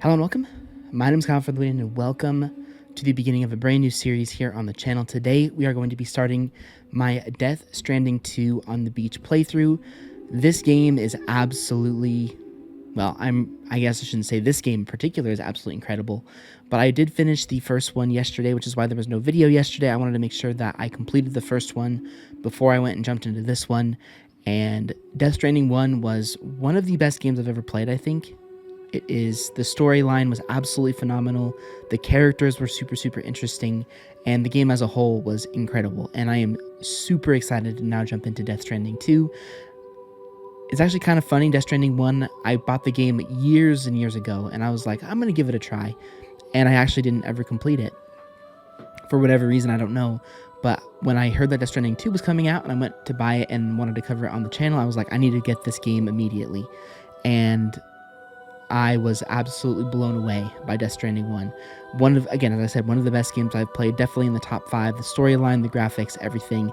Hello and welcome. My name is Kyle FtW and welcome to the beginning of a brand new series here on the channel. Today we are going to be starting my Death Stranding 2 on the beach playthrough. This game is absolutely, well, I guess I shouldn't say this game in particular is absolutely incredible, but I did finish the first one yesterday, which is why there was no video yesterday. I wanted to make sure that I completed the first one before I went and jumped into this one, and Death Stranding 1 was one of the best games I've ever played, I think. The storyline was absolutely phenomenal. The characters were super interesting, and the game as a whole was incredible. And I am super excited to now jump into Death Stranding 2. It's actually kind of funny. Death Stranding 1, I bought the game years and years ago, and I was like, I'm going to give it a try. And I actually didn't ever complete it. For whatever reason, I don't know. But when I heard that Death Stranding 2 was coming out, and I went to buy it and wanted to cover it on the channel, I was like, I need to get this game immediately. And I was absolutely blown away by Death Stranding 1. Again, as I said, one of the best games I've played, definitely in the top 5. The storyline, the graphics, everything.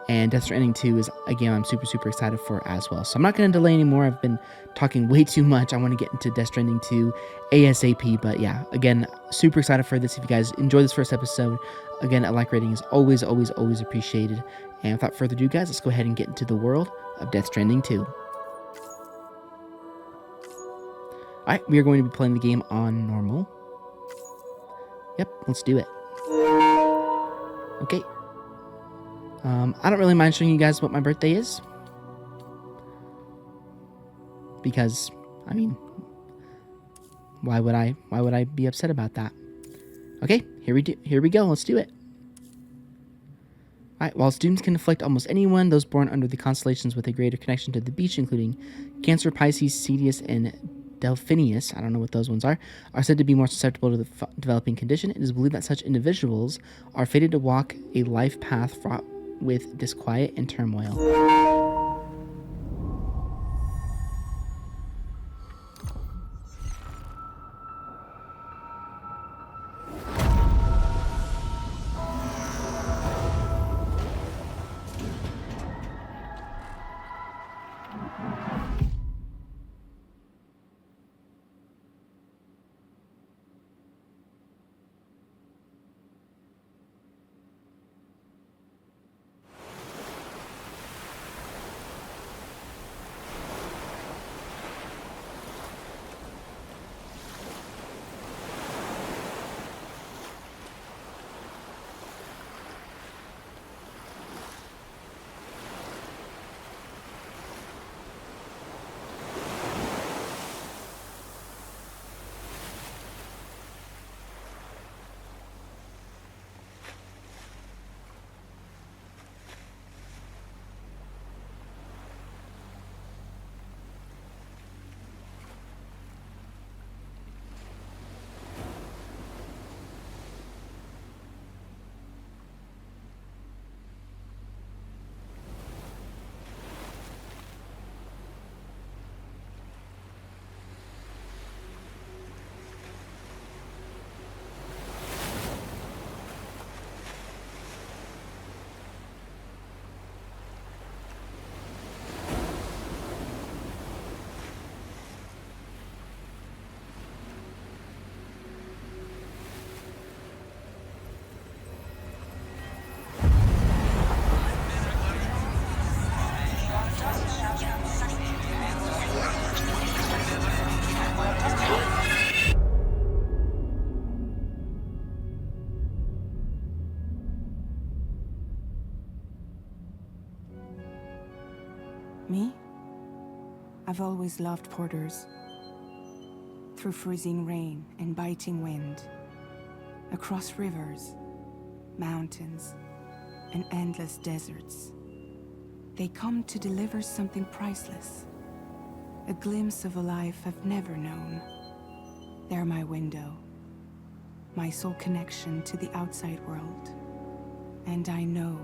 And Death Stranding 2 is a game I'm super excited for as well. So I'm not going to delay anymore. I've been talking way too much. I want to get into Death Stranding 2 ASAP. But yeah, again, super excited for this. If you guys enjoy this first episode, again, a like rating is always appreciated. And without further ado, guys, let's go ahead and get into the world of Death Stranding 2. Alright, we are going to be playing the game on normal. Yep, let's do it. Okay. I don't really mind showing you guys what my birthday is. Because, I mean, why would I be upset about that? Okay, here we go, let's do it. Alright, while students can afflict almost anyone, those born under the constellations with a greater connection to the beach, including Cancer, Pisces, Cetus, and Delphinius, I don't know what those ones are said to be more susceptible to the developing condition. It is believed that such individuals are fated to walk a life path fraught with disquiet and turmoil. Me? I've always loved porters. Through freezing rain and biting wind, across rivers, mountains, and endless deserts, they come to deliver something priceless, a glimpse of a life I've never known. They're my window, my sole connection to the outside world, and I know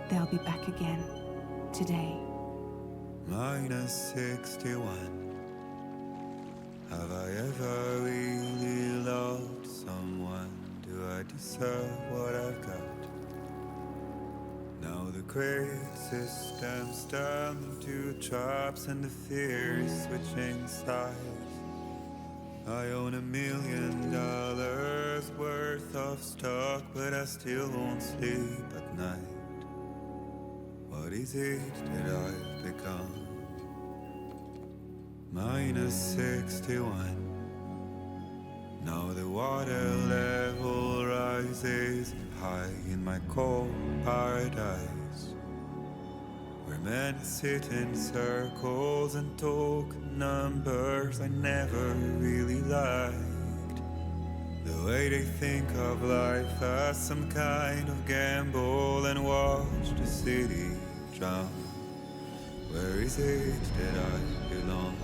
they'll be back again today. Minus 61. Have I ever really loved someone? Do I deserve what I've got? Now the great systems turn into traps and the fear is switching sides. I own 1 million dark, but I still won't sleep at night. What is it that I've become? -61. Now the water level rises high in my cold paradise, where men sit in circles and talk numbers I never really liked. The way they think of life as some kind of gamble and watch the city drown. Where is it that I belong?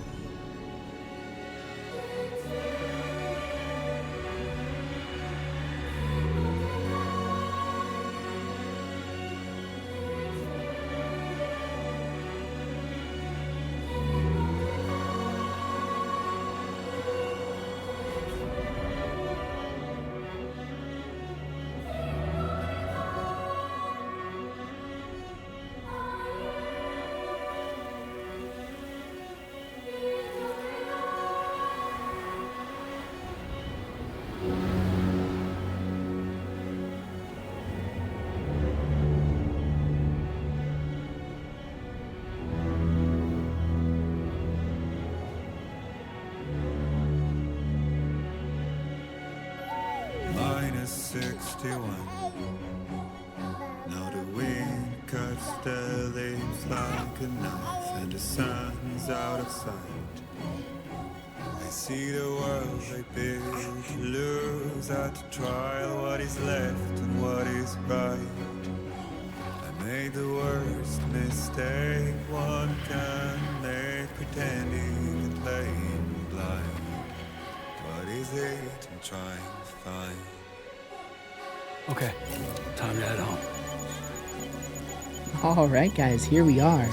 -61. Now the wind cuts the leaves like a knife, and the sun's out of sight. I see the world I built lose at trial. What is left and what is right? I made the worst mistake one can make, pretending and playing blind. What is it I'm trying to find? Okay, time to head home. All right, guys, here we are.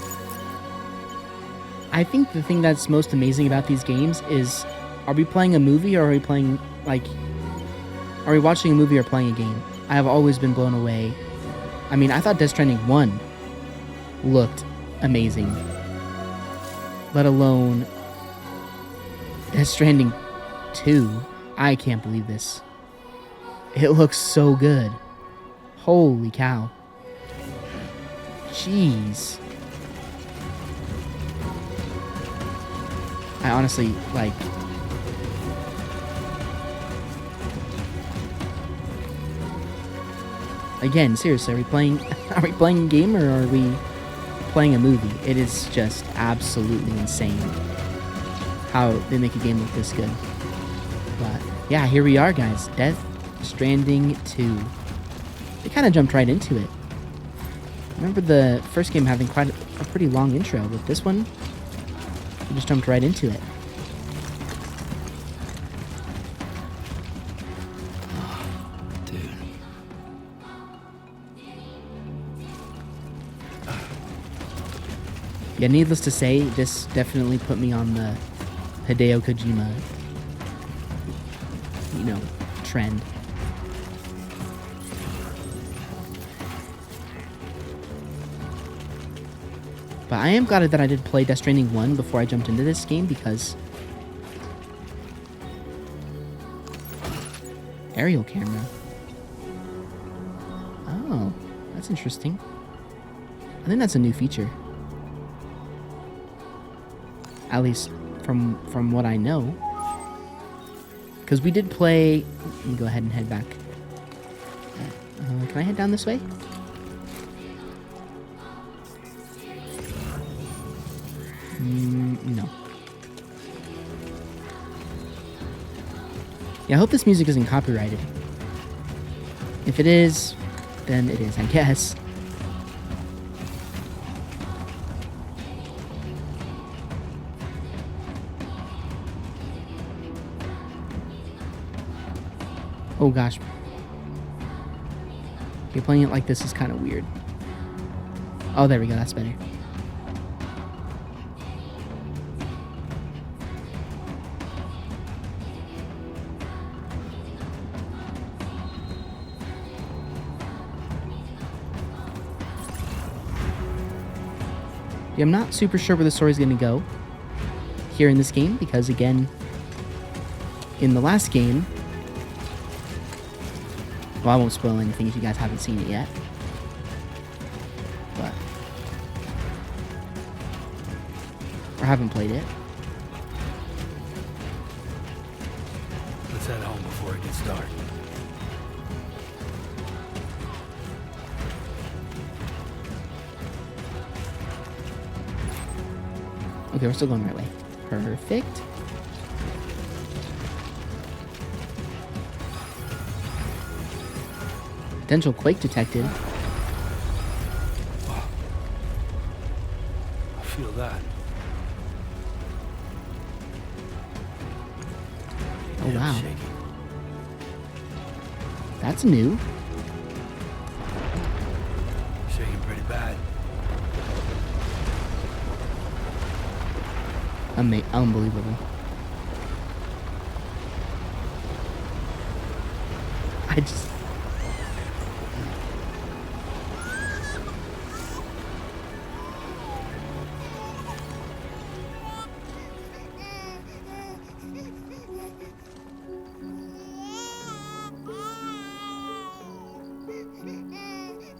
I think the thing that's most amazing about these games is, are we playing a movie or are we playing, like, are we watching a movie or playing a game? I have always been blown away. I mean, I thought Death Stranding 1 looked amazing, let alone Death Stranding 2. I can't believe this. It looks so good. Holy cow. Jeez. I honestly, like... Again, seriously, are we playing a game or are we playing a movie? It is just absolutely insane how they make a game look this good. But yeah, here we are, guys. Death Stranding 2. They kind of jumped right into it. I remember the first game having quite a pretty long intro, but this one, they just jumped right into it. Dude. Yeah, needless to say, this definitely put me on the Hideo Kojima, trend. But I am glad that I did play Death Stranding 1 before I jumped into this game, because aerial camera. Oh, that's interesting. I think that's a new feature. At least from what I know. Because we did play... Let me go ahead and head back. Can I head down this way? No. Yeah, I hope this music isn't copyrighted. If it is, then it is, I guess. Oh gosh. Okay, playing it like this is kind of weird. Oh, there we go, that's better. Yeah, I'm not super sure where the story's going to go here in this game, because again, in the last game, Well, I won't spoil anything if you guys haven't seen it yet. But... or haven't played it. Let's head home before it gets dark. Okay, we're still going the right way. Perfect. Potential quake detected. Oh. I feel that. Oh, Yeah, wow. shaky. That's new. Shaking pretty bad. Unbelievable. I just...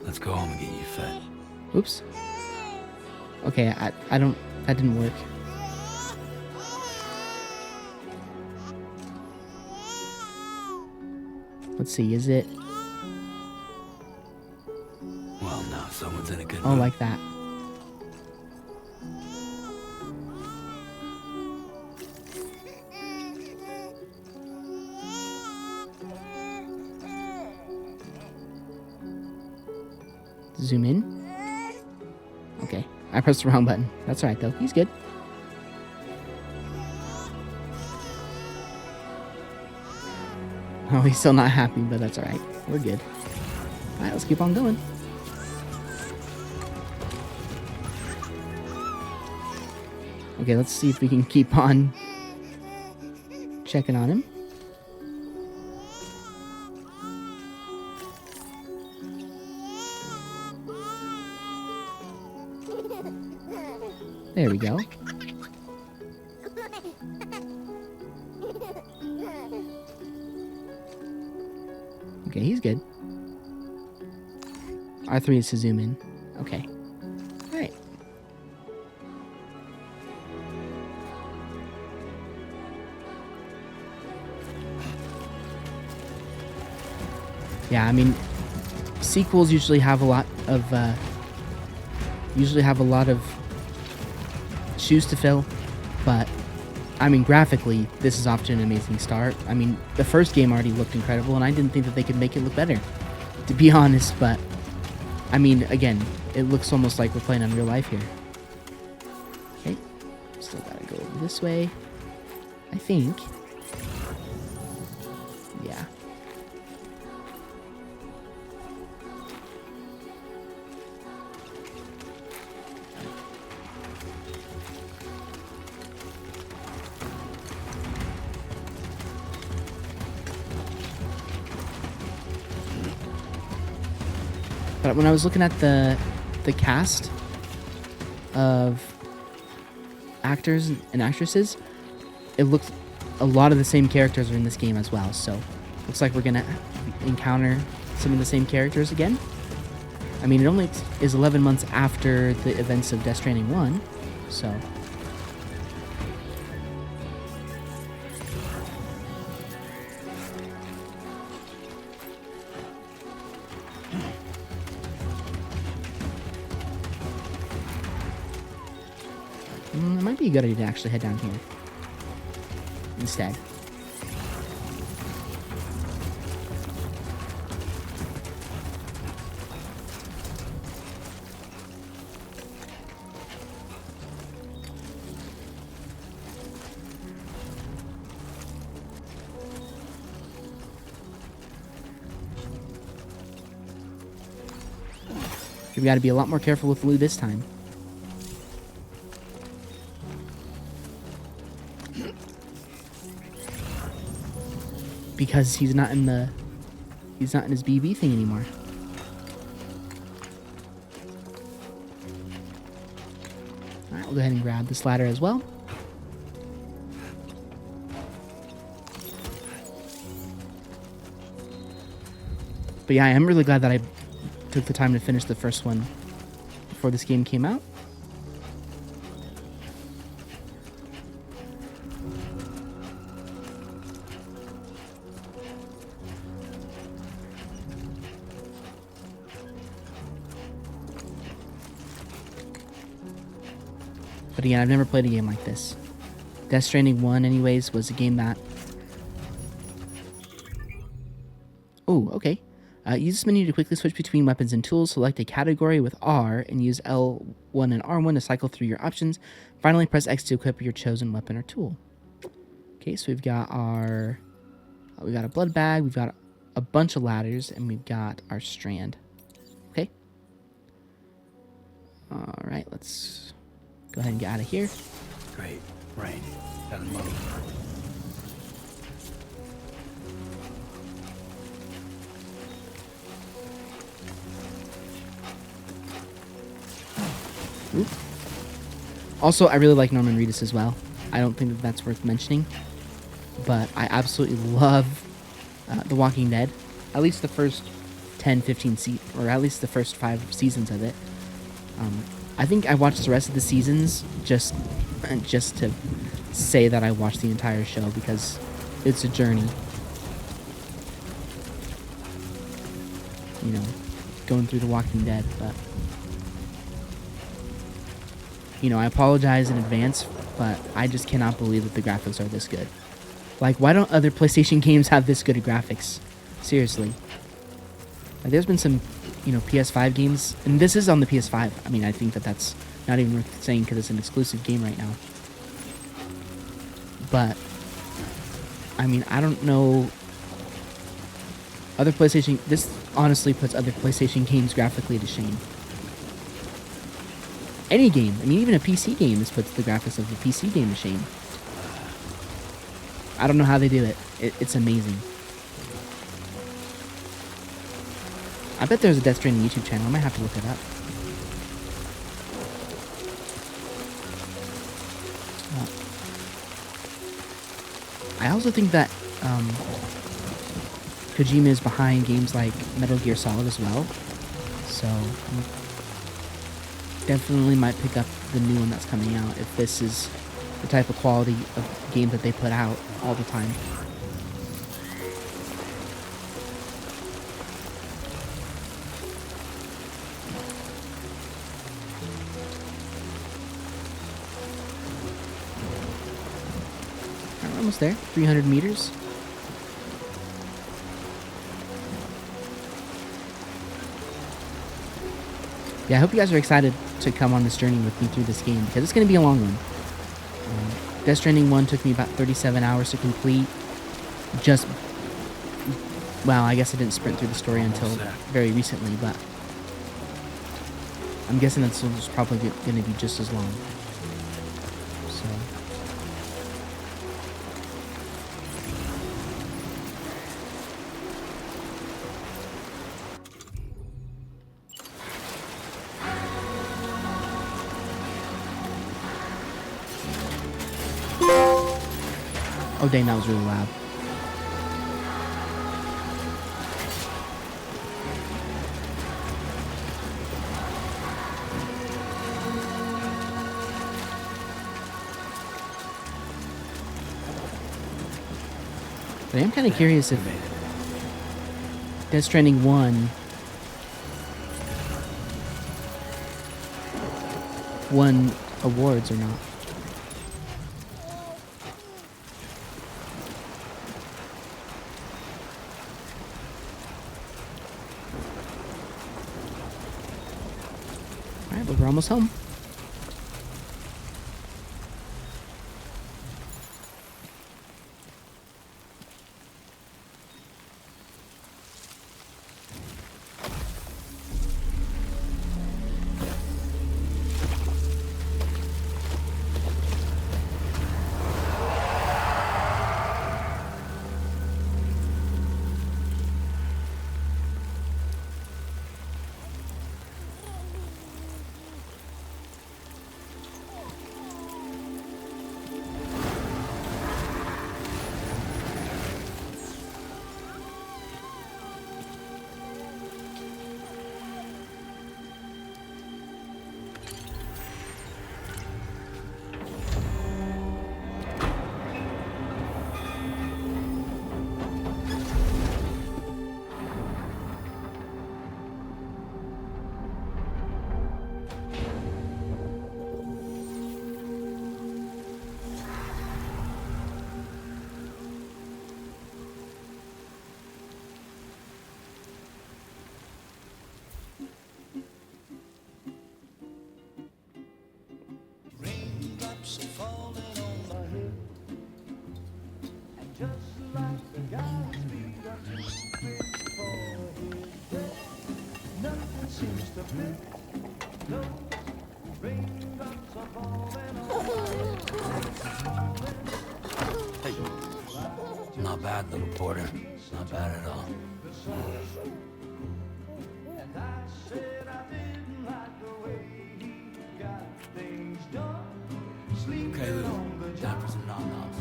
Let's go home and get you fed. Oops. Okay, I don't... that didn't work. Let's see, is it... Well, now someone's in a good oh, mood. like that. Zoom in. Okay, I pressed the wrong button. That's alright, though. He's good. Oh, he's still not happy, but that's alright. We're good. Alright, let's keep on going. Okay, let's see if we can keep on checking on him. There we go. Okay, he's good. R3 is to zoom in. Okay. Alright. Yeah, I mean, sequels usually have a lot of shoes to fill, but I mean, graphically, this is off to an amazing start. I mean, the first game already looked incredible, and I didn't think that they could make it look better, to be honest, but I mean, again, it looks almost like we're playing on real life here. Okay, still gotta go over this way, I think. Yeah. But when I was looking at the cast of actors and actresses, it looked a lot of the same characters are in this game as well. So looks like we're gonna encounter some of the same characters again. I mean, it only is 11 months after the events of Death Stranding 1, so. It might be a good idea to actually head down here instead. We got to be a lot more careful with Lou this time. Because he's not in his BB thing anymore. Alright, we'll go ahead and grab this ladder as well. But yeah, I am really glad that I took the time to finish the first one before this game came out. But again, I've never played a game like this. Death Stranding 1, anyways, was a game that... Oh, okay. Use this menu to quickly switch between weapons and tools. Select a category with R and use L1 and R1 to cycle through your options. Finally, press X to equip your chosen weapon or tool. Okay, so we've got our... we've got a blood bag, we've got a bunch of ladders, and we've got our strand. Okay. Alright, let's go ahead and get out of here. Great. Rain. Gotta move. Oop. Also, I really like Norman Reedus as well. I don't think that that's worth mentioning, but I absolutely love The Walking Dead. At least the first 10, 15 or at least the first 5 seasons of it. I think I watched the rest of the seasons just to say that I watched the entire show, because it's a journey. You know, going through The Walking Dead, but... You know, I apologize in advance, but I just cannot believe that the graphics are this good. Like, why don't other PlayStation games have this good of graphics? Seriously. Like, there's been some, you know, PS5 games, and this is on the PS5. I mean, I think that that's not even worth saying because it's an exclusive game right now. But, I mean, I don't know. Other PlayStation... This honestly puts other PlayStation games graphically to shame. Any game. I mean, even a PC game, this puts the graphics of the PC game to shame. I don't know how they do it. It's amazing. I bet there's a Death Stranding YouTube channel. I might have to look it up. I also think that Kojima is behind games like Metal Gear Solid as well. So... definitely might pick up the new one that's coming out if this is the type of quality of game that they put out all the time. We're almost there. 300 meters. Yeah, I hope you guys are excited to come on this journey with me through this game, because it's going to be a long one. Death Stranding 1 took me about 37 hours to complete. Just, well, I guess I didn't sprint through the story until very recently, but I'm guessing that's probably going to be just as long. So... Oh dang, that was really loud. But I am kind of curious if Death Stranding 1 won awards or not. Alright, but we're almost home. Hey. Not bad, little porter. Not bad at all. Okay, Lou. Time for some nom-noms.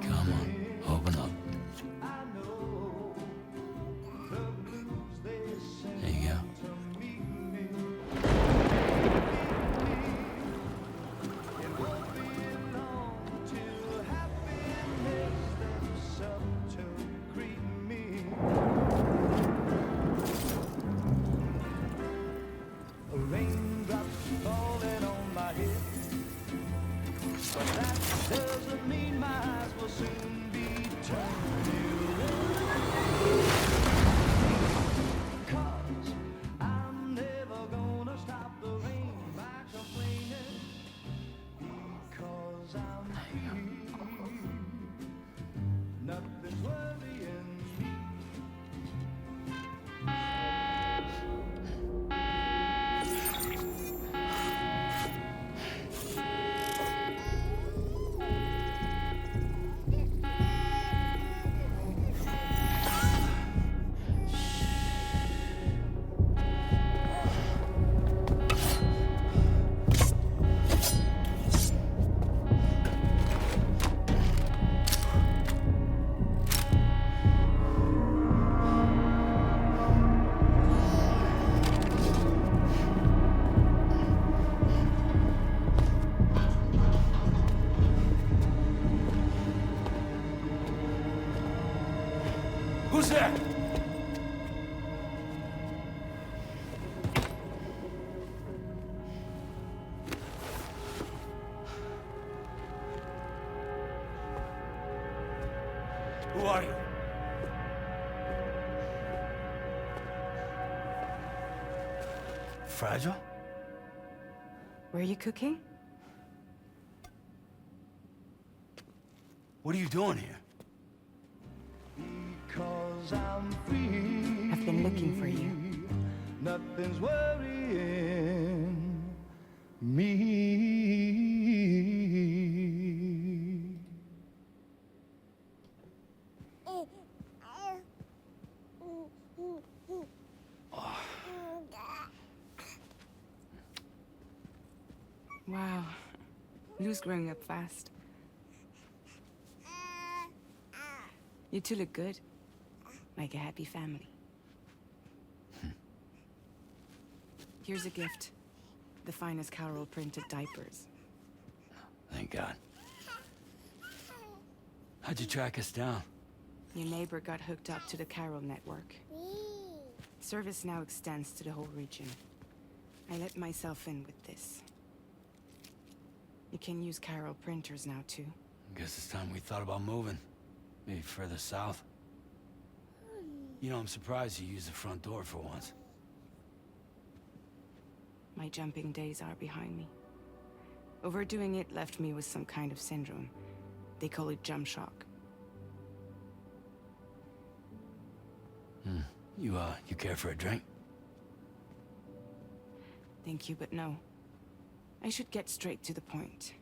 Come on, open up. There you go. Who's there? Who are you? Fragile? Were you cooking? What are you doing here? I've been looking for you. Nothing's worrying me. Wow. Lou's growing up fast. You two look good. Like a happy family. Here's a gift. The finest Carol printed diapers. Thank God. How'd you track us down? Your neighbor got hooked up to the Carol network. Service now extends to the whole region. I let myself in with this. You can use Carol printers now too. Guess it's time we thought about moving. Maybe further south. You know, I'm surprised you used the front door for once. My jumping days are behind me. Overdoing it left me with some kind of syndrome. They call it jump shock. You care for a drink? Thank you, but no. I should get straight to the point.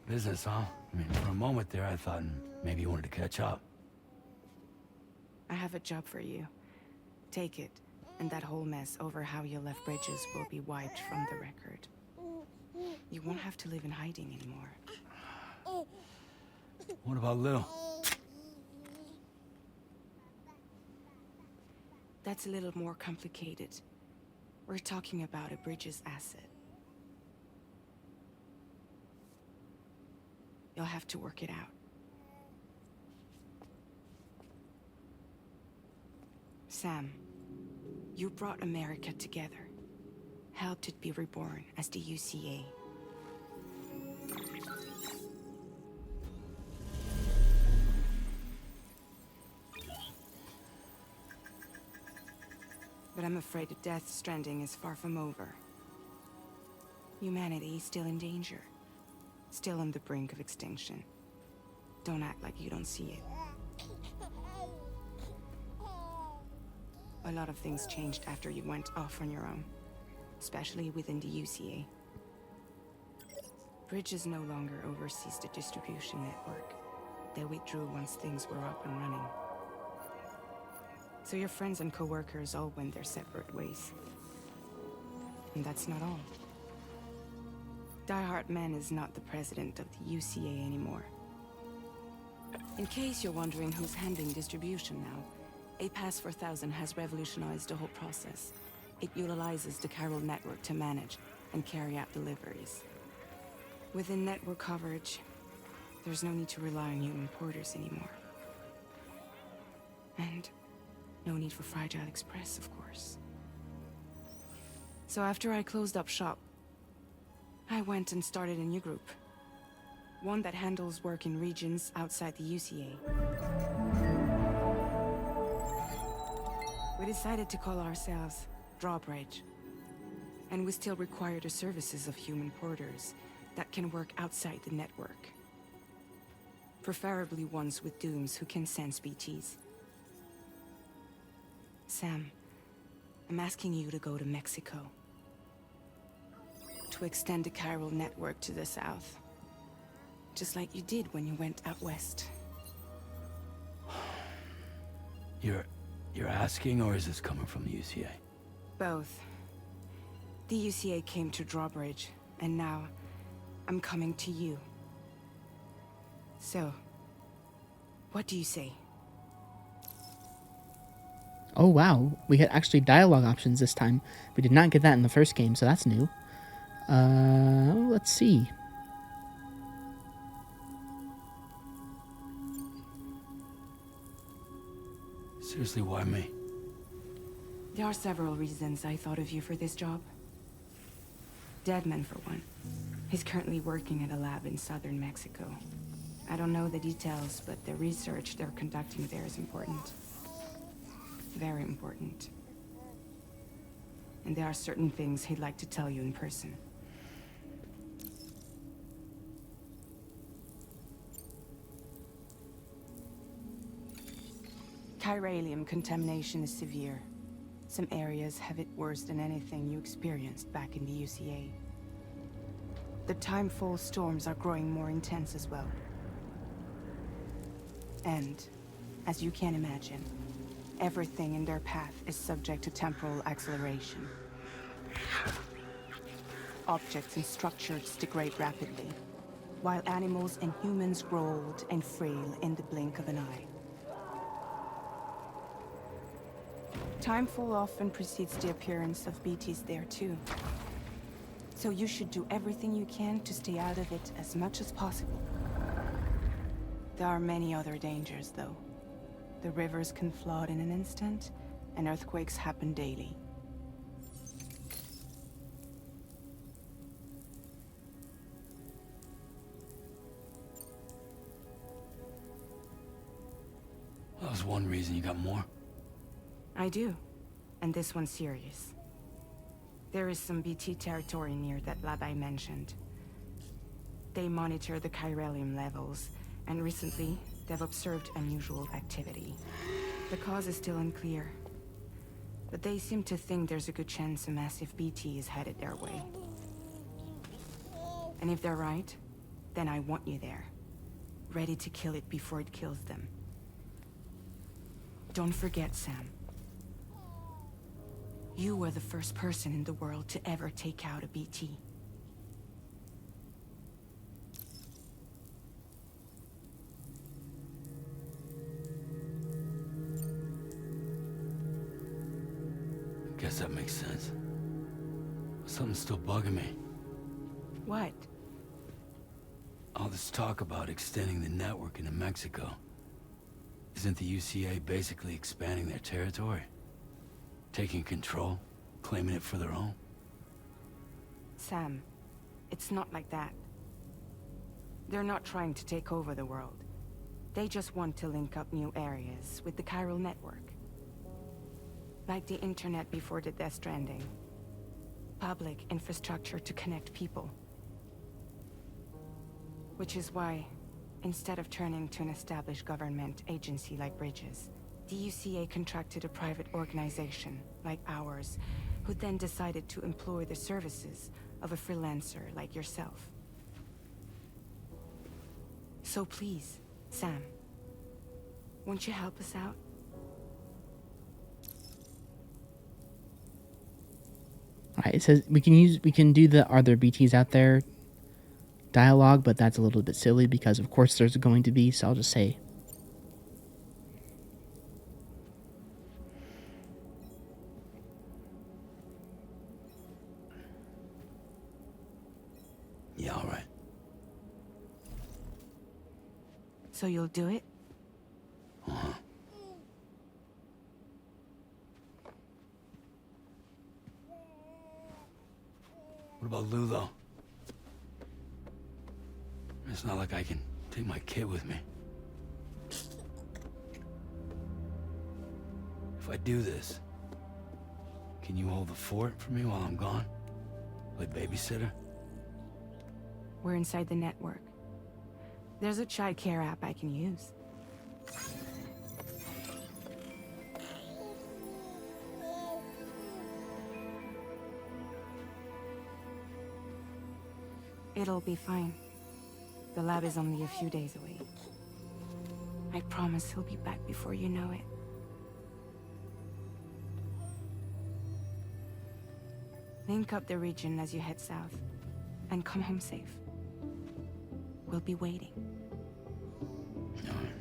Business, huh? I mean, for a moment there, I thought maybe you wanted to catch up. I have a job for you. Take it, and that whole mess over how you left bridges will be wiped from the record. You won't have to live in hiding anymore. What about Lil? That's a little more complicated. We're talking about a Bridges asset. You'll have to work it out. Sam, you brought America together. Helped it be reborn as the UCA. But I'm afraid that Death Stranding is far from over. Humanity is still in danger. Still on the brink of extinction. Don't act like you don't see it. A lot of things changed after you went off on your own, especially within the UCA. Bridges no longer oversees the distribution network. They withdrew once things were up and running. So your friends and co-workers all went their separate ways. And that's not all. Die Hard Man is not the president of the UCA anymore. In case you're wondering who's handling distribution now, A Pass 4000 has revolutionized the whole process. It utilizes the chiral network to manage and carry out deliveries. Within network coverage, there's no need to rely on human porters anymore. And no need for Fragile Express, of course. So after I closed up shop, I went and started a new group. One that handles work in regions outside the UCA. We decided to call ourselves Drawbridge. And we still require the services of human porters that can work outside the network. Preferably ones with dooms who can sense BTs. Sam, I'm asking you to go to Mexico. To extend the chiral network to the south. Just like you did when you went out west. You're asking, or is this coming from the UCA? Both. The UCA came to Drawbridge, and now I'm coming to you. So, what do you say? Oh wow, we had actually dialogue options this time. We did not get that in the first game, so that's new. Let's see. Seriously, why me? There are several reasons I thought of you for this job. Deadman, for one. He's currently working at a lab in southern Mexico. I don't know the details, but the research they're conducting there is important. Very important. And there are certain things he'd like to tell you in person. Chiralium contamination is severe. Some areas have it worse than anything you experienced back in the UCA. The timefall storms are growing more intense as well. And, as you can imagine, everything in their path is subject to temporal acceleration. Objects and structures degrade rapidly, while animals and humans grow old and frail in the blink of an eye. Timefall often precedes the appearance of BTs there too. So you should do everything you can to stay out of it as much as possible. There are many other dangers, though. The rivers can flood in an instant, and earthquakes happen daily. That was one reason. You got more? I do, and this one's serious. There is some BT territory near that lab I mentioned. They monitor the chiralium levels, and recently, they've observed unusual activity. The cause is still unclear, but they seem to think there's a good chance a massive BT is headed their way. And if they're right, then I want you there, ready to kill it before it kills them. Don't forget, Sam. You were the first person in the world to ever take out a BT. Guess that makes sense. Something's still bugging me. What? All this talk about extending the network into Mexico. Isn't the UCA basically expanding their territory? Taking control, claiming it for their own? Sam, it's not like that. They're not trying to take over the world. They just want to link up new areas with the chiral network. Like the internet before the Death Stranding. Public infrastructure to connect people. Which is why, instead of turning to an established government agency like Bridges, the UCA contracted a private organization like ours, who then decided to employ the services of a freelancer like yourself. So please, Sam, won't you help us out? Alright, it says we can do the "Are there BTs out there" dialogue, but that's a little bit silly because of course there's going to be, so I'll just say Yeah, all right. So you'll do it? Uh-huh. What about Lou, though? It's not like I can take my kid with me. If I do this, can you hold the fort for me while I'm gone? Play babysitter? We're inside the network. There's a child care app I can use. It'll be fine. The lab is only a few days away. I promise he'll be back before you know it. Link up the region as you head south, and come home safe. We'll be waiting. All right.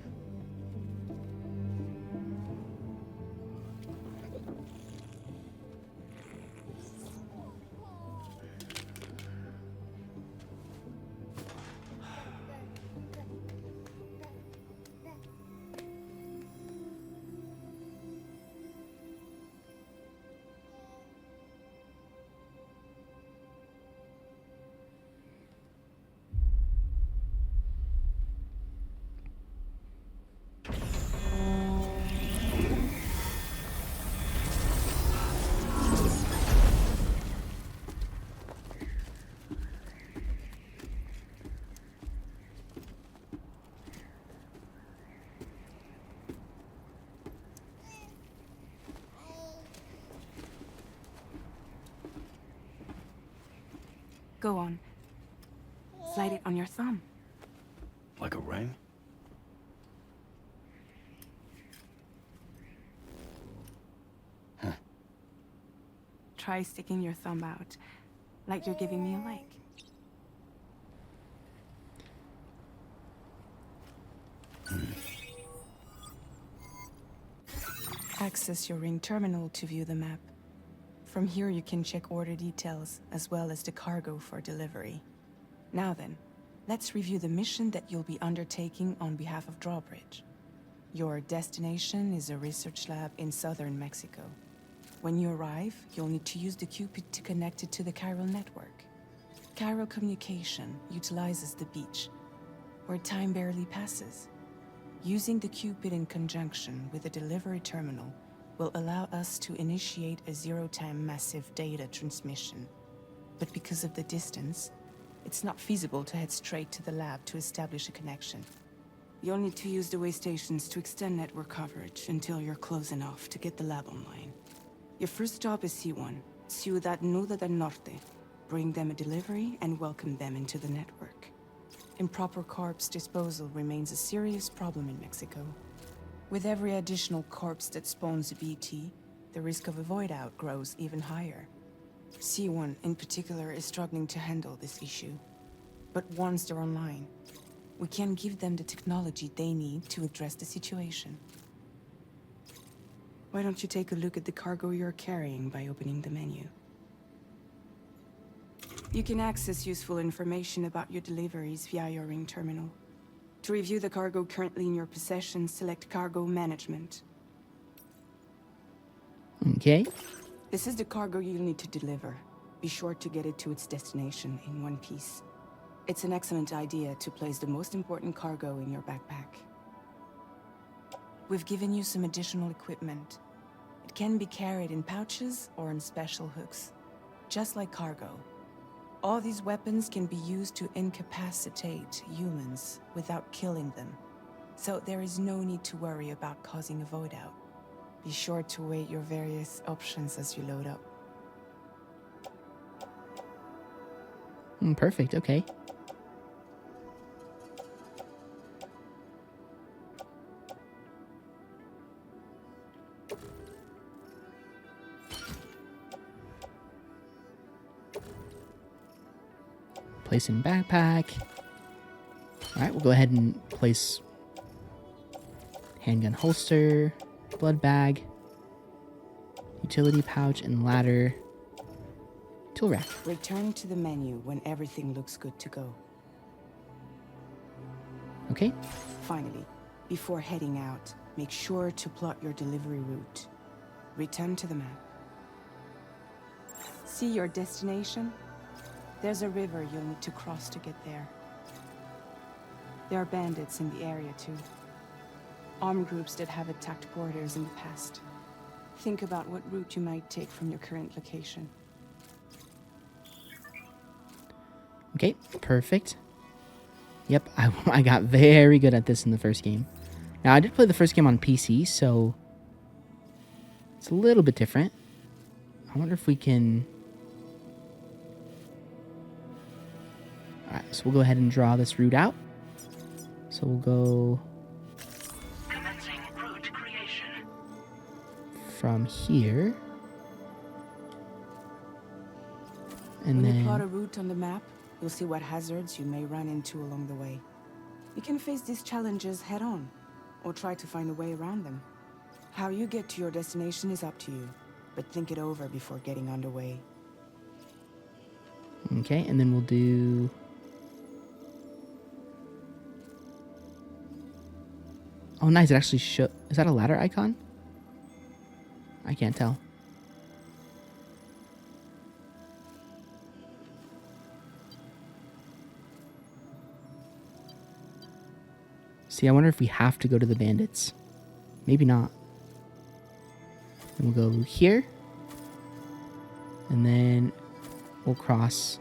Go on. Slide it on your thumb. Like a ring? Try sticking your thumb out, like you're giving me a like. Access your ring terminal to view the map. From here you can check order details, as well as the cargo for delivery. Now then, let's review the mission that you'll be undertaking on behalf of Drawbridge. Your destination is a research lab in southern Mexico. When you arrive, you'll need to use the Cupid to connect it to the chiral network. Chiral communication utilizes the beach, where time barely passes. Using the Cupid in conjunction with the delivery terminal will allow us to initiate a zero-time massive data transmission. But because of the distance, it's not feasible to head straight to the lab to establish a connection. You'll need to use the way stations to extend network coverage until you're close enough to get the lab online. Your first stop is C1, Ciudad Nuda del Norte. Bring them a delivery and welcome them into the network. Improper corpse disposal remains a serious problem in Mexico. With every additional corpse that spawns a BT, the risk of a void out grows even higher. C1 in particular is struggling to handle this issue. But once they're online, we can give them the technology they need to address the situation. Why don't you take a look at the cargo you're carrying by opening the menu? You can access useful information about your deliveries via your ring terminal. To review the cargo currently in your possession, select Cargo Management. okay. This is the cargo you'll need to deliver. Be sure to get it to its destination in one piece. It's an excellent idea to place the most important cargo in your backpack. We've given you some additional equipment. It can be carried in pouches or in special hooks, just like cargo. All these weapons can be used to incapacitate humans without killing them. So there is no need to worry about causing a void out. Be sure to weigh your various options as you load up. Perfect, okay. Place in backpack. Alright, we'll go ahead and place handgun holster, blood bag, utility pouch, and ladder. Tool rack. Return to the menu when everything looks good to go. Okay. Finally, before heading out, make sure to plot your delivery route. Return to the map. See your destination? There's a river you'll need to cross to get there. There are bandits in the area too. Armed groups that have attacked borders in the past. Think about what route you might take from your current location. Okay, perfect. Yep, I got very good at this in the first game. Now, I did play the first game on PC, so it's a little bit different. I wonder if we can... Alright, so we'll go ahead and draw this route out. So we'll go... Commencing route creation. from here. And When you then... plot a route on the map, you'll see what hazards you may run into along the way. You can face these challenges head-on, or try to find a way around them. How you get to your destination is up to you, but think it over before getting underway. Okay, and then we'll do... Oh, nice. It actually show... Is that a ladder icon? I can't tell. See, I wonder if we have to go to the bandits. Maybe not. And we'll go here. And then we'll cross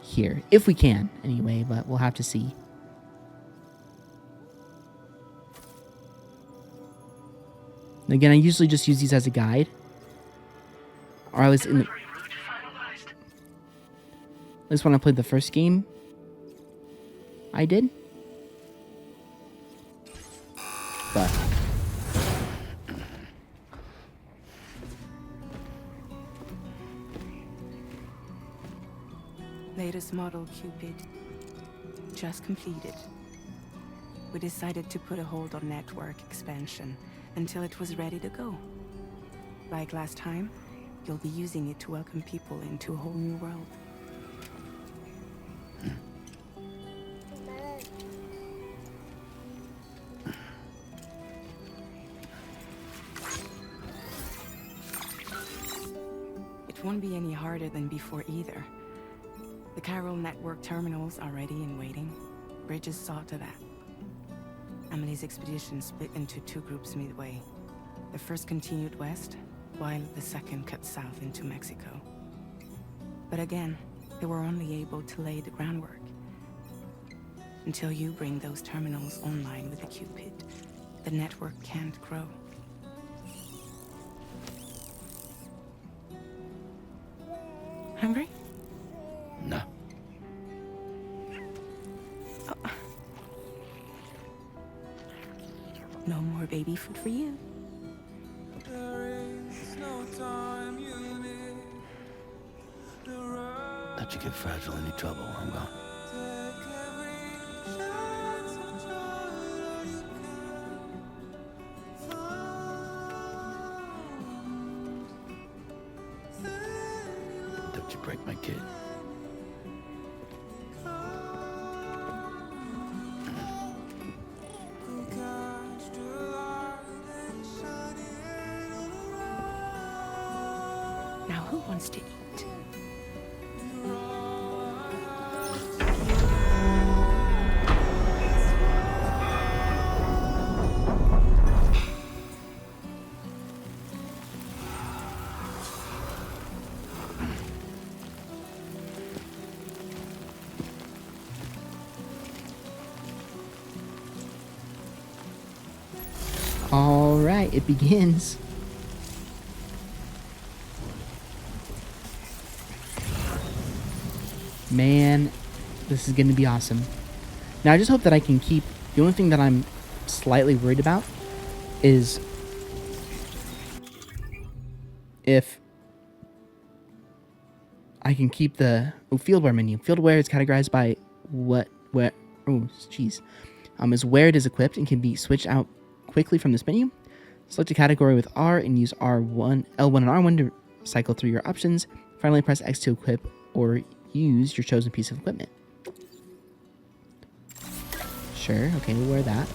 here. If we can, anyway, but we'll have to see. And again, I usually just use these as a guide. Or at least in the... Delivery route finalized. At least when I played the first game, I did. But... Latest model Cupid. Just completed. We decided to put a hold on network expansion until it was ready to go. Like last time, you'll be using it to welcome people into a whole new world. It won't be any harder than before either. The Chiral network terminals are ready and waiting. Bridges saw to that. Emily's expedition split into two groups midway. The first continued west, while the second cut south into Mexico. But again, they were only able to lay the groundwork. Until you bring those terminals online with the Cupid, the network can't grow. Hungry? No. No more baby food for you. Let you get fragile any trouble, I'm gone. Don't you break my kid. Now who wants to eat? All right, it begins. Man, this is going to be awesome. Now, I just hope that I can keep... The only thing that I'm slightly worried about is if I can keep the fieldware menu. Fieldware is categorized by is where it is equipped and can be switched out quickly from this menu. Select a category with R and use L1 and R1 to cycle through your options. Finally, press X to equip or use your chosen piece of equipment. Sure, okay, we'll wear that.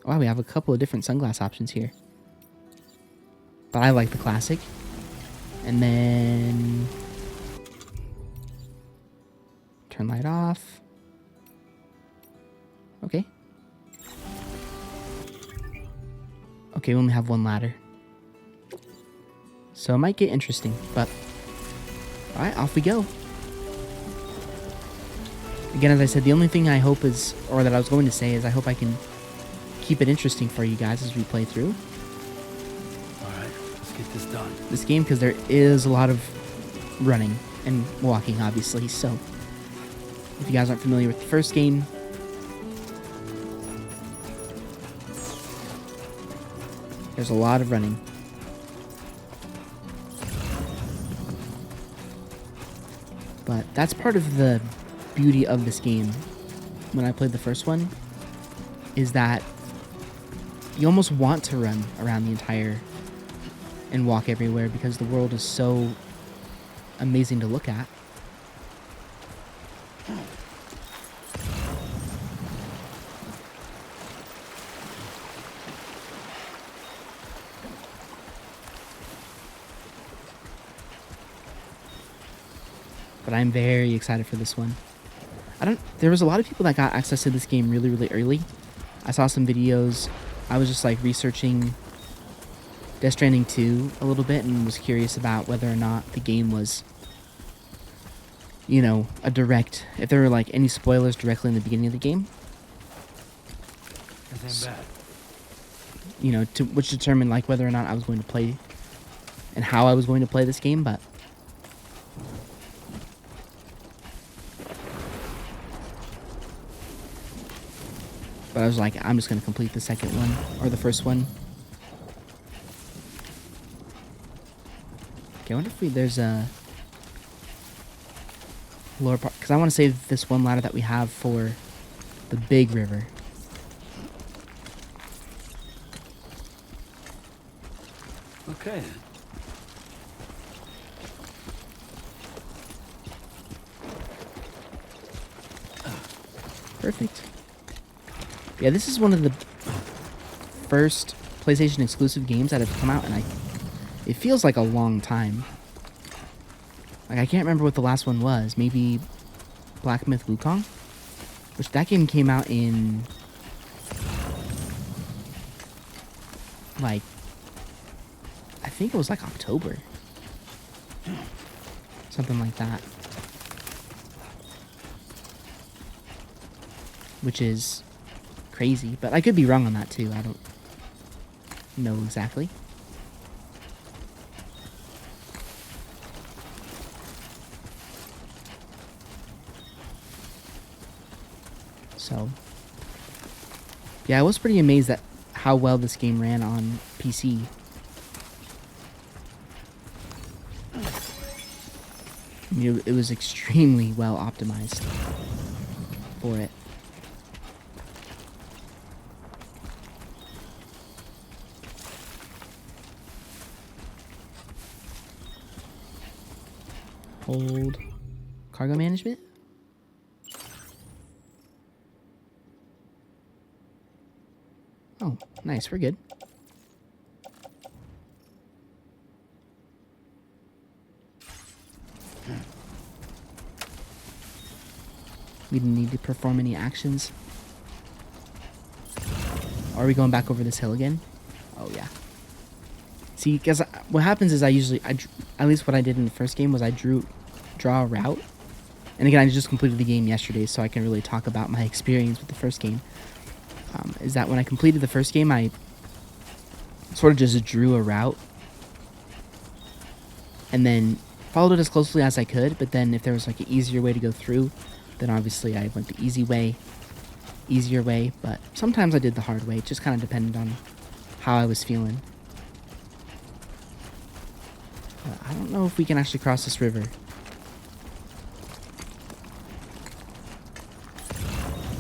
Wow, we have a couple of different sunglass options here. But I like the classic. And then... turn light off. Okay. Okay, we only have one ladder. So it might get interesting, but... alright, off we go. Again, as I said, the only thing I hope is... or that I was going to say is I hope I can keep it interesting for you guys as we play through. Alright, let's get this done. This game, because there is a lot of running and walking, obviously, so... if you guys aren't familiar with the first game... there's a lot of running. But that's part of the beauty of this game. When I played the first one, is that you almost want to run around the entire and walk everywhere because the world is so amazing to look at. But I'm very excited for this one. There was a lot of people that got access to this game really, really early. I saw some videos. I was just like researching Death Stranding 2 a little bit and was curious about whether or not the game was, you know, if there were like any spoilers directly in the beginning of the game. This ain't bad. You know, which determined like whether or not I was going to play and how I was going to play this game, but I was like, I'm just going to complete the second one, or the first one. Okay, I wonder if there's a lower part, because I want to save this one ladder that we have for the big river. Okay then. Perfect. Yeah, this is one of the first PlayStation exclusive games that have come out, and it feels like a long time. Like, I can't remember what the last one was. Maybe Black Myth Wukong? Which, that game came out in... like... I think it was like October. Something like that. Which is... crazy, but I could be wrong on that too. I don't know exactly. So, yeah, I was pretty amazed at how well this game ran on PC. I mean, it was extremely well optimized for it. Hold cargo management. Oh, nice. We're good. We didn't need to perform any actions. Are we going back over this hill again? Oh, yeah. See, because what happens is at least what I did in the first game was I drew draw a route. And again, I just completed the game yesterday, so I can really talk about my experience with the first game. Is that when I completed the first game, I sort of just drew a route and then followed it as closely as I could. But then if there was like an easier way to go through, then obviously I went the easier way. But sometimes I did the hard way. It just kind of depended on how I was feeling. But I don't know if we can actually cross this river.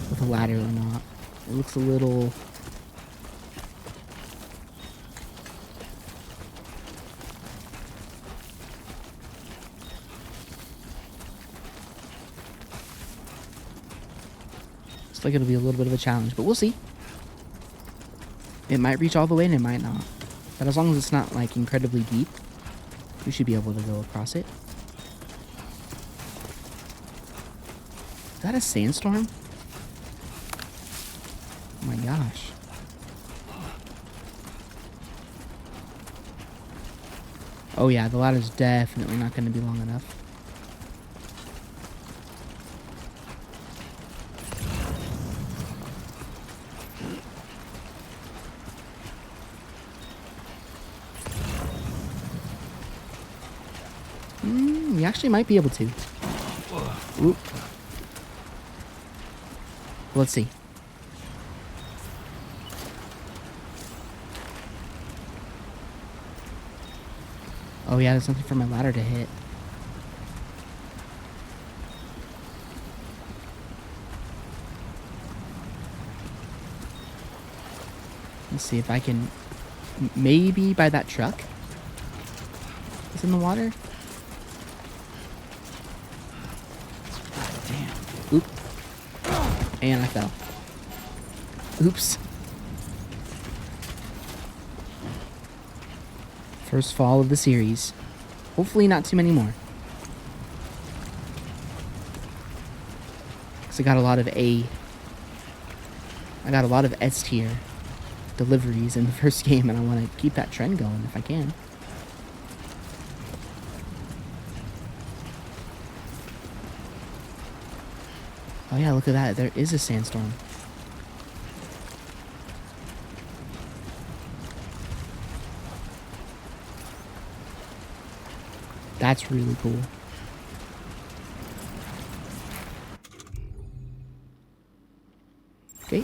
With a ladder or not. It looks a little... Looks like it'll be a little bit of a challenge, but we'll see. It might reach all the way and it might not. But as long as it's not like incredibly deep, we should be able to go across it. Is that a sandstorm? Oh my gosh. Oh yeah, the ladder's definitely not going to be long enough. We actually might be able to. Oop. Let's see. Oh yeah, there's something for my ladder to hit. Let's see if I can... Maybe by that truck? It's in the water? Damn. Oop. And I fell. Oops. First fall of the series. Hopefully not too many more. Because I got a lot of S tier deliveries in the first game, and I want to keep that trend going if I can. Oh yeah, look at that. There is a sandstorm. That's really cool. Okay.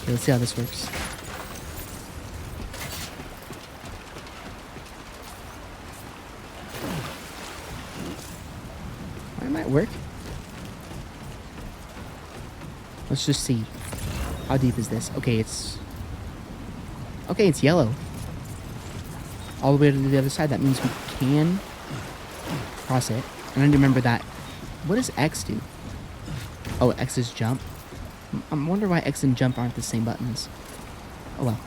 Okay, let's see how this works. It might work. Let's just see. How deep is this? Okay, it's yellow. All the way to the other side. That means we can cross it. And I need to remember that. What does X do? Oh, X is jump. I wonder why X and jump aren't the same buttons. Oh well.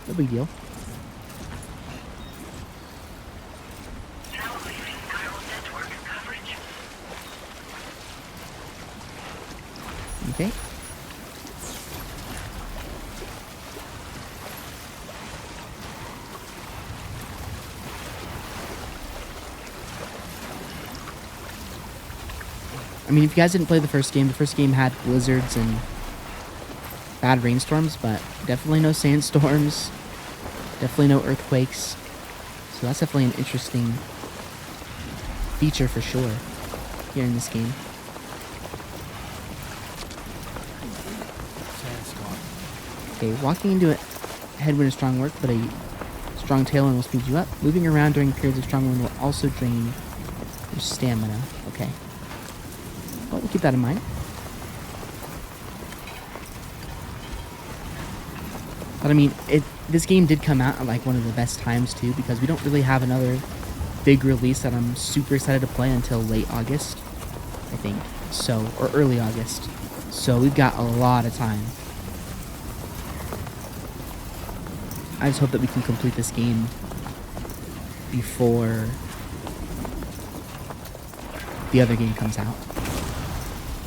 No big deal. Now leaving neural network coverage. Okay. I mean, if you guys didn't play the first game had blizzards and bad rainstorms, but definitely no sandstorms, definitely no earthquakes. So that's definitely an interesting feature for sure here in this game. Okay, walking into a headwind is strong work, but a strong tailwind will speed you up. Moving around during periods of strong wind will also drain your stamina. Okay. Well, we'll keep that in mind. But I mean, this game did come out at like one of the best times too, because we don't really have another big release that I'm super excited to play until late August, I think. So, or early August. So we've got a lot of time. I just hope that we can complete this game before the other game comes out.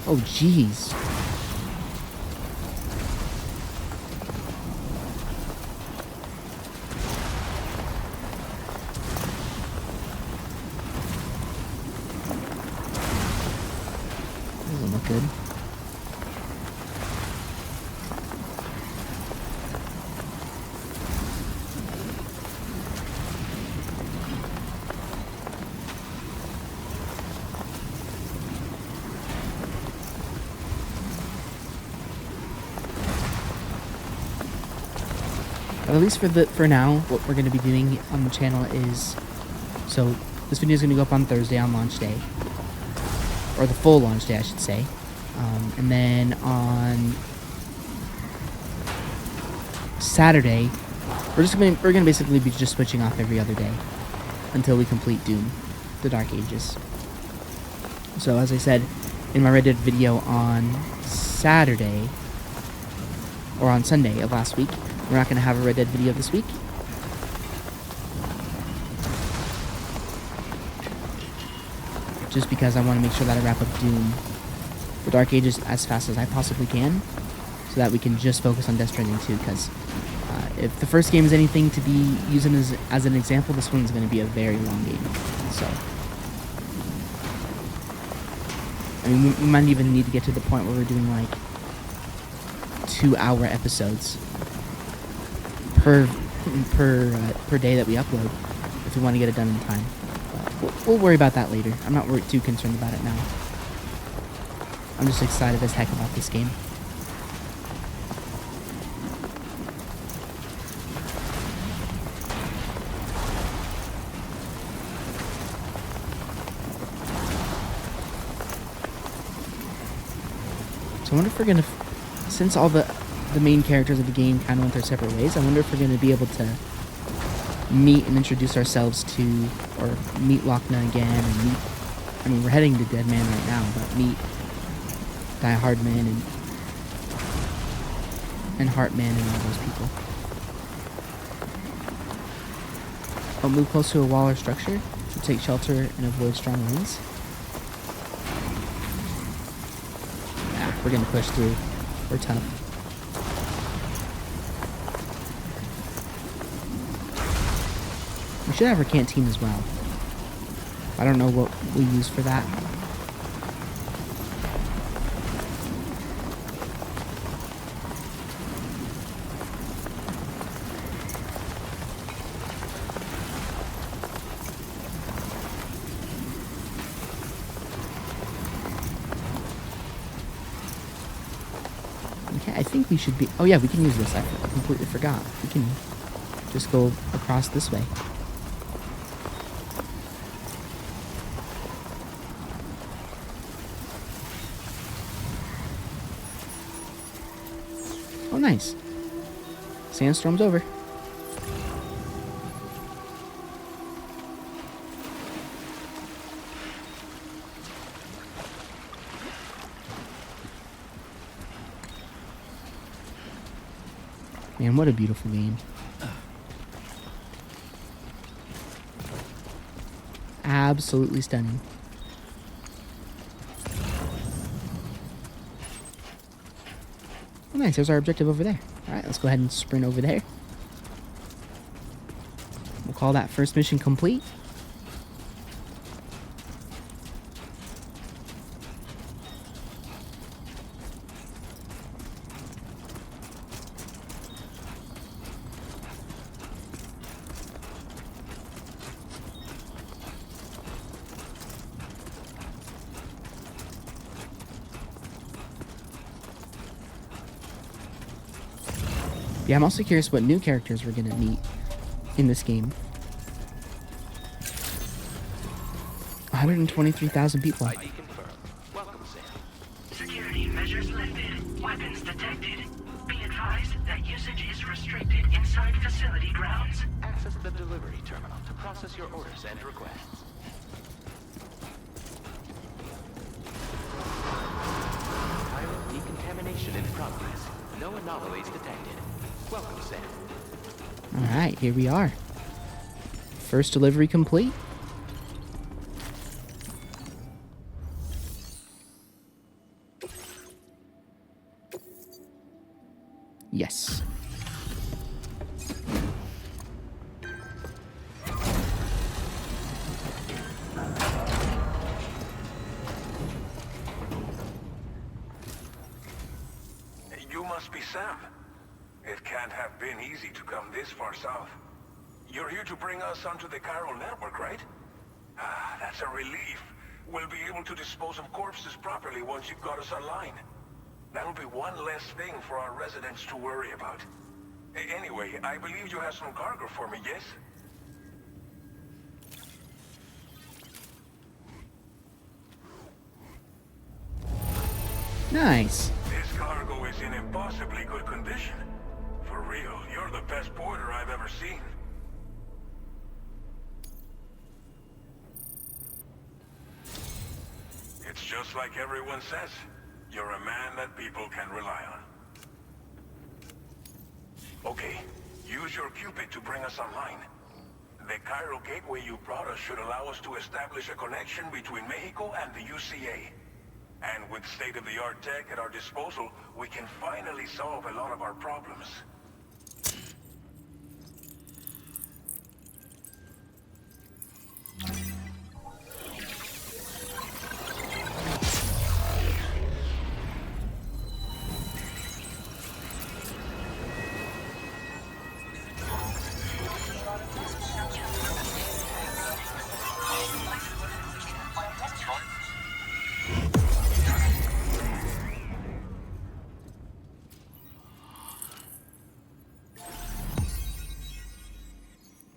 Oh, jeez. Doesn't look good. But at least for now, what we're going to be doing on the channel is, so this video is going to go up on Thursday on launch day, or the full launch day, I should say, and then on Saturday, we're gonna basically be just switching off every other day until we complete Doom, the Dark Ages. So as I said in my Red Dead video on Saturday, or on Sunday of last week, we're not going to have a Red Dead video this week. Just because I want to make sure that I wrap up Doom, the Dark Ages, as fast as I possibly can, so that we can just focus on Death Stranding 2, because if the first game is anything to be using as an example, this one's going to be a very long game. So, I mean, we might even need to get to the point where we're doing like 2-hour episodes per day that we upload, if we want to get it done in time. We'll worry about that later. I'm not too concerned about it now. I'm just excited as heck about this game. So I wonder if we're gonna, since all the main characters of the game kind of went their separate ways, I wonder if we're gonna be able to meet and introduce ourselves to, or meet Lochna again, and meet, I mean, we're heading to Dead Man right now, but meet Die Hardman and Heartman and all those people. Oh, move close to a wall or structure to take shelter and avoid strong winds. Yeah, we're gonna push through. We're tough. We should have our canteen as well. I don't know what we use for that. Okay, I think we should be... Oh yeah, we can use this. I completely forgot. We can just go across this way. Oh, nice. Sandstorm's over. Man, what a beautiful game. Absolutely stunning. Oh, nice, there's our objective over there. Alright, let's go ahead and sprint over there. We'll call that first mission complete. Yeah, I'm also curious what new characters we're gonna meet in this game. 123,000 people. ID confirmed. Welcome, Sam. Security measures lifted. Weapons detected. Be advised that usage is restricted inside facility grounds. Access the delivery terminal to process your orders and requests. Pilot decontamination in progress. No anomalies detected. Welcome, Sam. Alright, here we are. First delivery complete. Yes. You must be Sam. It can't have been easy to come this far south. You're here to bring us onto the chiral network, right? Ah, that's a relief. We'll be able to dispose of corpses properly once you've got us online. That'll be one less thing for our residents to worry about. Anyway, I believe you have some cargo for me, yes? Nice. This cargo is in impossibly good condition. For real, you're the best porter I've ever seen. It's just like everyone says. You're a man that people can rely on. Okay, use your Cupid to bring us online. The chiral gateway you brought us should allow us to establish a connection between Mexico and the UCA. And with state-of-the-art tech at our disposal, we can finally solve a lot of our problems.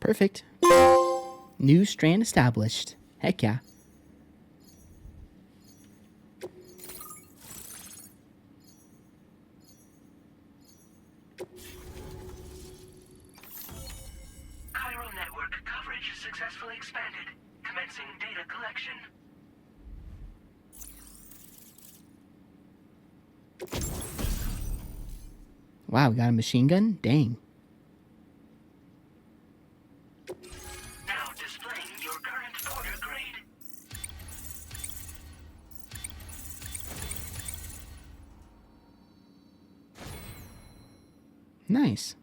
Perfect. New strand established. Heck yeah. Chiral network coverage successfully expanded. Commencing data collection. Wow, we got a machine gun? Dang. Now displaying your current porter grade. Nice.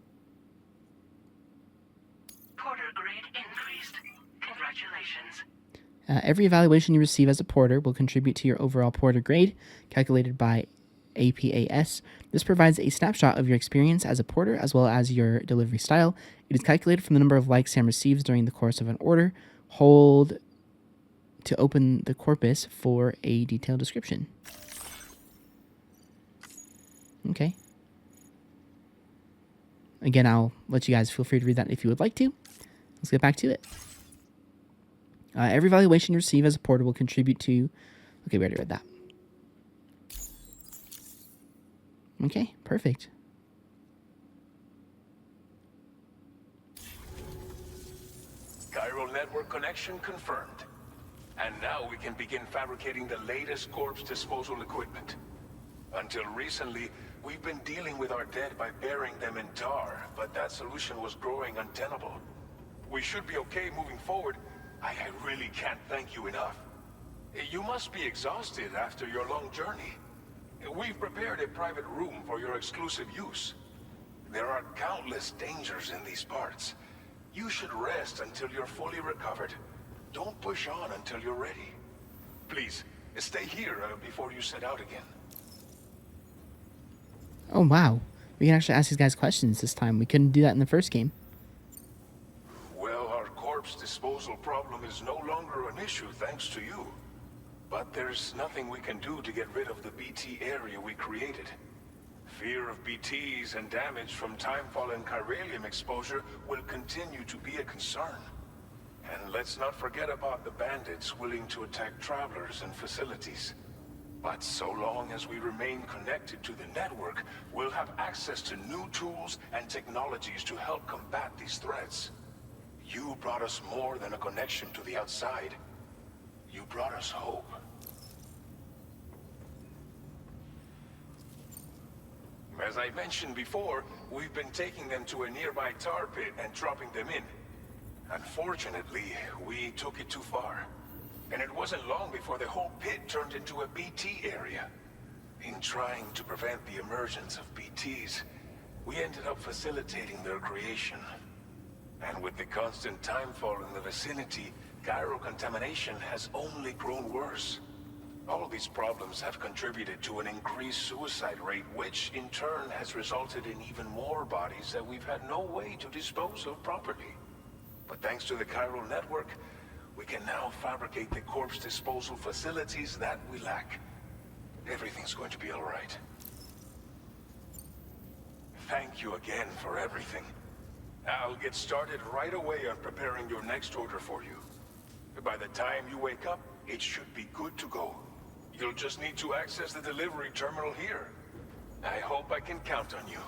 Porter grade increased. Congratulations. Every evaluation you receive as a porter will contribute to your overall porter grade, calculated by APAS. This provides a snapshot of your experience as a porter as well as your delivery style. It is calculated from the number of likes Sam receives during the course of an order. Hold to open the corpus for a detailed description. Okay. Again, I'll let you guys feel free to read that if you would like to. Let's get back to it. Every evaluation you receive as a porter will contribute to... Okay, we already read that. Okay, perfect. Chiral network connection confirmed. And now we can begin fabricating the latest corpse disposal equipment. Until recently, we've been dealing with our dead by burying them in tar, but that solution was growing untenable. We should be okay moving forward. I really can't thank you enough. You must be exhausted after your long journey. We've prepared a private room for your exclusive use. There are countless dangers in these parts. You should rest until you're fully recovered. Don't push on until you're ready. Please, stay here before you set out again. Oh, wow. We can actually ask these guys questions this time. We couldn't do that in the first game. Well, our corpse disposal problem is no longer an issue thanks to you. But there's nothing we can do to get rid of the BT area we created. Fear of BTs and damage from timefall and chiralium exposure will continue to be a concern. And let's not forget about the bandits willing to attack travelers and facilities. But so long as we remain connected to the network, we'll have access to new tools and technologies to help combat these threats. You brought us more than a connection to the outside. You brought us hope. As I mentioned before, we've been taking them to a nearby tar pit and dropping them in. Unfortunately, we took it too far. And it wasn't long before the whole pit turned into a BT area. In trying to prevent the emergence of BTs, we ended up facilitating their creation. And with the constant timefall in the vicinity, gyro contamination has only grown worse. All of these problems have contributed to an increased suicide rate, which in turn has resulted in even more bodies that we've had no way to dispose of properly. But thanks to the chiral network, we can now fabricate the corpse disposal facilities that we lack. Everything's going to be all right. Thank you again for everything. I'll get started right away on preparing your next order for you. By the time you wake up, it should be good to go. You'll just need to access the delivery terminal here. I hope I can count on you.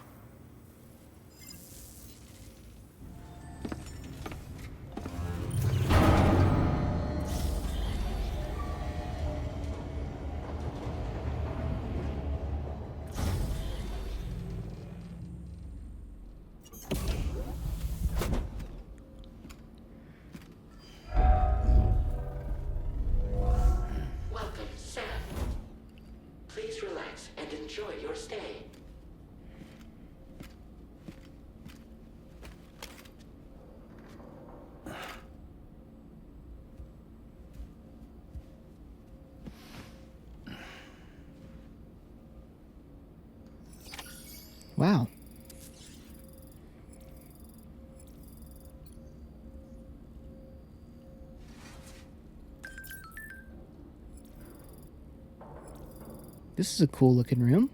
Welcome, Sam. Please relax and enjoy your stay. Wow. This is a cool looking room.